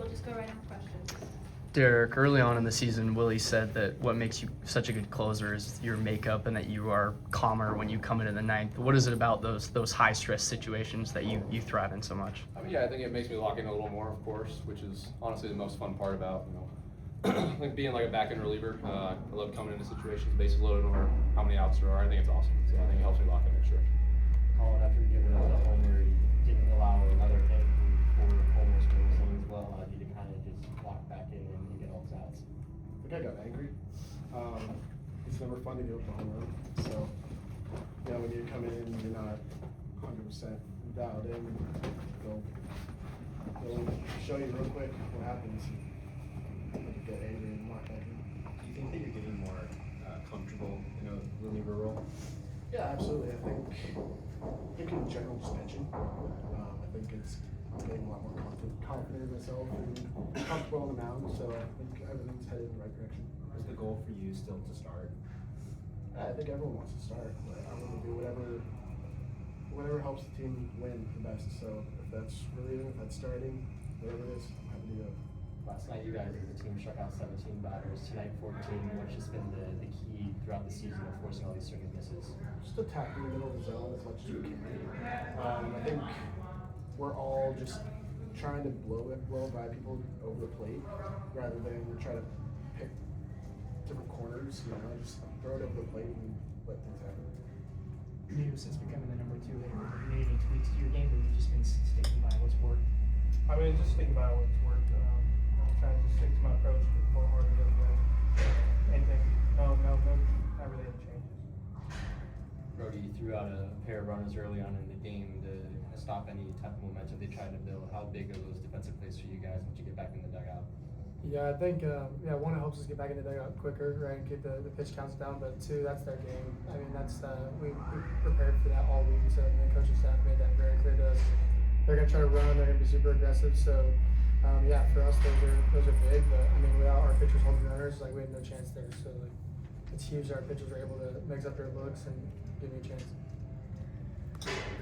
we'll just go right into questions. Derek, early on in the season, Willie said that what makes you such a good closer is your makeup and that you are calmer when you come into the ninth. What is it about those high stress situations that you thrive in so much? I mean, yeah, I think it makes me lock in a little more, of course, which is honestly the most fun part about, like being like a back-end reliever. I love coming into situations, bases loaded, or how many outs there are. I think it's awesome. So I think it helps me lock in extra. Colin, after giving up the homer, you didn't allow another hit for homers for the as well. Allowed you to kind of just lock back in and get all the outs. I think I got angry. It's never fun to give up the home run. So, you know, when you come in, you're not 100% dialed in. They'll show you real quick what happens. Get angry and lock back in. Do you think that you're getting more comfortable in a reliever role? Yeah, absolutely. I think in general just pitching. I think I'm getting a lot more confident in myself and comfortable on the mound. So I think everything's headed in the right direction. Is the goal for you still to start? I think everyone wants to start, but I'm going to do whatever helps the team win the best. So if that's relieving, if that's starting, whatever it is, I'm happy to do it. Last night you guys as a team struck out 17 batters, tonight 14. What's just been the key throughout the season of forcing all these swing and misses? Just attacking the middle of the zone as much as we can. I think we're all just trying to blow by people over the plate rather than try to pick different corners, just throw it over the plate and let things happen. New since becoming the number 2 hitter, have you made any tweaks to your game, or have you just been sticking by what's worked? I mean, just thinking about what's worked. Trying to stick to my approach, get the ball harder than anything. No, not really any changes. Brody, you threw out a pair of runners early on in the game to kind of stop any type of momentum they tried to build. How big are those defensive plays for you guys once you get back in the dugout? Yeah, I think one, it helps us get back in the dugout quicker, right, and keep the pitch counts down. But 2, that's their game. I mean, that's we prepared for that all week. So the coaching staff made that very clear to us. They're gonna try to run. They're gonna be super aggressive. So. For us, those are big, but I mean, without our pitchers holding runners, we had no chance there. So it's huge that our pitchers were able to mix up their looks and give me a chance.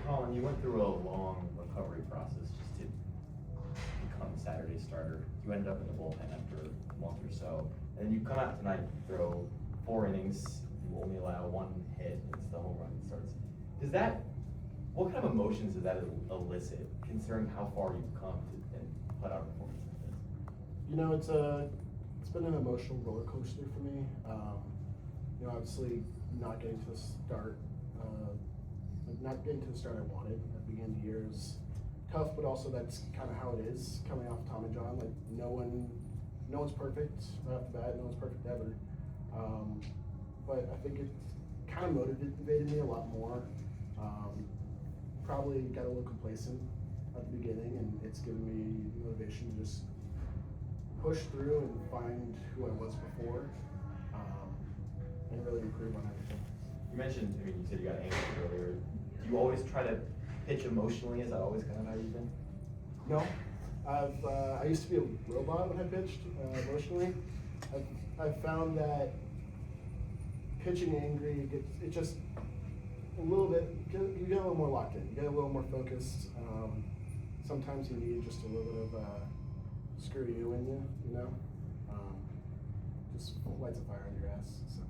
Colin, you went through a long recovery process just to become a Saturday starter. You ended up in the bullpen after a month or so, and you come out tonight and throw 4 innings. You only allow 1 hit. It's the home run starts. What kind of emotions does that elicit, considering how far you've come and put out a performance like this? It's been an emotional roller coaster for me. Obviously not getting to the start, I wanted at the beginning of the year is tough, but also that's kind of how it is coming off Tommy John. No one's perfect right off the bat. No one's perfect ever. But I think it kind of motivated me a lot more. Probably got a little complacent at the beginning, and it's given me motivation to just push through and find who I was before, and really improve on everything. You mentioned, you said you got angry earlier. Do you always try to pitch emotionally? Is that always kind of how you've been? No, I used to be a robot when I pitched emotionally. I've found that pitching angry, it just a little bit, you get a little more locked in, you get a little more focused. Sometimes you need just a little bit of screw you in you, just lights a fire under your ass. So.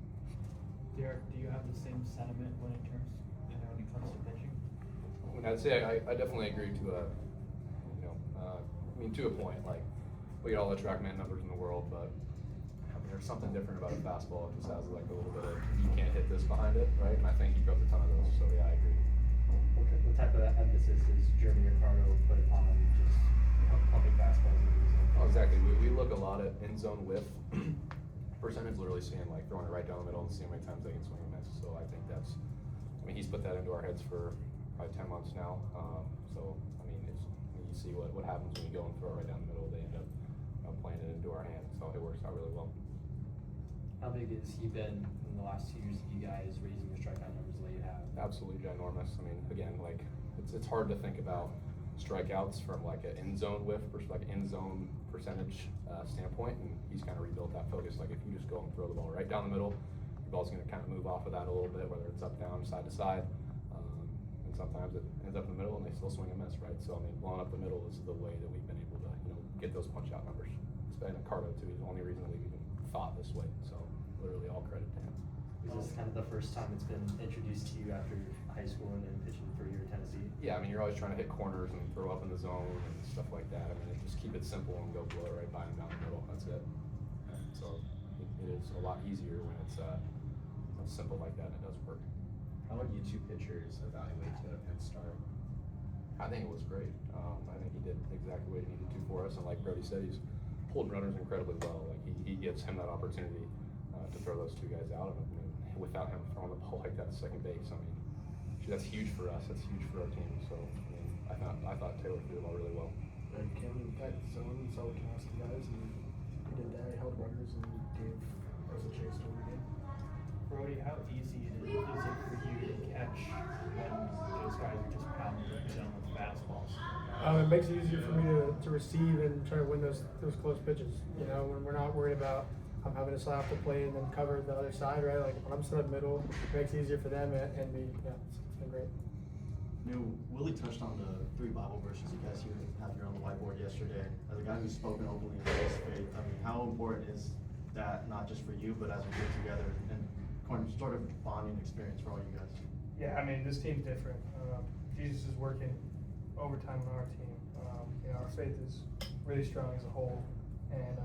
Derek, do you have the same sentiment when it comes to pitching? I'd say I definitely agree to to a point. We get all the TrackMan numbers in the world, but there's something different about a fastball. It just has a little bit of you can't hit this behind it, right? And I think he throws a ton of those. So yeah, I agree. What type of emphasis does Jeremy Ricardo put on just pumping fastballs into the zone? Oh, exactly. We look a lot at in zone whiff percentage, literally seeing throwing it right down the middle and seeing how many times they can swing and miss. So I think he's put that into our heads for probably 10 months now. You see what happens when you go and throw it right down the middle. They end up playing it into our hands. So it works out really well. How big has he been in the last 2 years of you guys raising your strikeout numbers the way you have? Absolutely ginormous. Again, it's hard to think about strikeouts from an in-zone whiff, in-zone percentage standpoint, and he's kind of rebuilt that focus. If you just go and throw the ball right down the middle, your ball's going to kind of move off of that a little bit, whether it's up, down, side to side, and sometimes it ends up in the middle and they still swing and miss, right? So blowing up the middle is the way that we've been able to get those punch out numbers. It's been Cardo too. He's the only reason that we've even thought this way. So literally all credit to him. Is this kind of the first time it's been introduced to you after high school and then pitching for your Tennessee? Yeah, I mean, you're always trying to hit corners and throw up in the zone and stuff like that. I mean, just keep it simple and go blow it right by him down the middle. That's it. So it is a lot easier when it's simple like that and it does work. How would you two pitchers evaluate you at a Penn start? I think it was great. I think he did exactly what he needed to for us. And like Brody said, he's pulled runners incredibly well. Like he gives him that opportunity to throw those two guys out. And without him throwing the ball like that at second base, I mean, that's huge for us. That's huge for our team. So I mean, I thought Taylor threw the ball really well. He came in that zone, saw what can ask the guys, and he did that. He held runners and gave us a chance to win the game. Brody, how easy is it for you to catch when those guys are just pounding them with fastballs? It makes it easier for me to receive and try to win those close pitches. You know, when we're not worried about I'm having to slap the plate and then cover the other side, right? Like when I'm still in the middle, it makes it easier for them and me. Yeah, it's been great. Willie touched on the 3 Bible verses you guys have here on the whiteboard yesterday. As a guy who's spoken openly in his faith, I mean, how important is that not just for you, but as we get together and sort of bonding experience for all you guys? Yeah, I mean, this team's different. Jesus is working overtime on our team. You know, our faith is really strong as a whole, and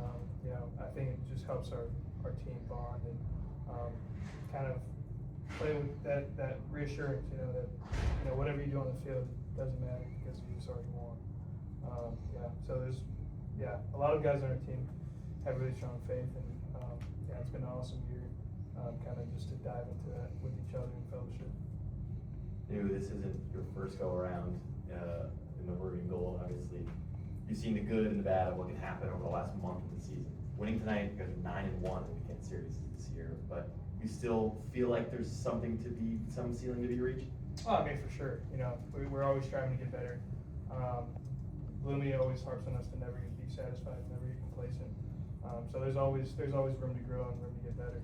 you know, I think it just helps our team bond and kind of play with that reassurance. You know that whatever you do on the field doesn't matter because Jesus already won. Yeah, so there's a lot of guys on our team have really strong faith, and yeah, it's been an awesome year. Kind of just to dive into that with each other in fellowship. This isn't your first go around in the Oregon Gold. Obviously, you've seen the good and the bad of what can happen over the last month of the season. Winning tonight, you guys are 9-1 in the weekend series this year, but you still feel like there's some ceiling to be reached? Oh, I mean, for sure. You know, we're always striving to get better. Bloomy always harps on us to never be satisfied, never get complacent. So there's always room to grow and room to get better.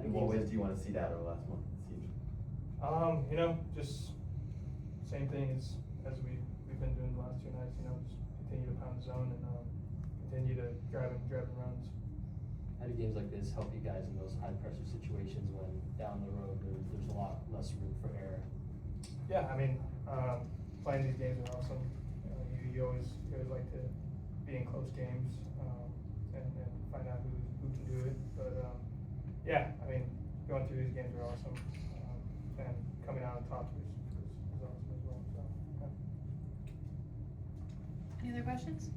In what ways do you want to see that over the last month of the season? You know, just same thing as we've been doing the last 2 nights. You know, just continue to pound the zone and continue to drive in runs. How do games like this help you guys in those high pressure situations when down the road there's a lot less room for error? Yeah, I mean, playing these games are awesome. You always like to be in close games and find out who can do it. But yeah, I mean, going through these games are awesome, and coming out on top is awesome as well. So, yeah. Any other questions?